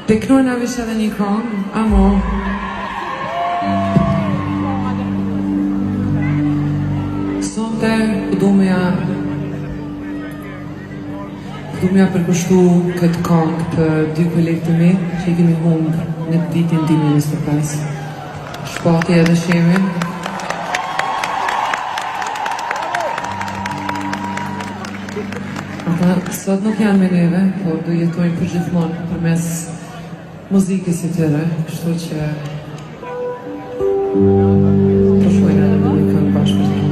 Teknoj na vish edhe një këngë, amo. Sonte du meja përkushtu këtë këngë për dy kolegë të mi që I kemi humbë në vitin 2025. Shpati edhe shemi. Ata sot nuk janë me neve, por do jetojnë për gjithmonë përmes muzikës I tyre, kështu që përshojnë edhe me një këngë bashkë.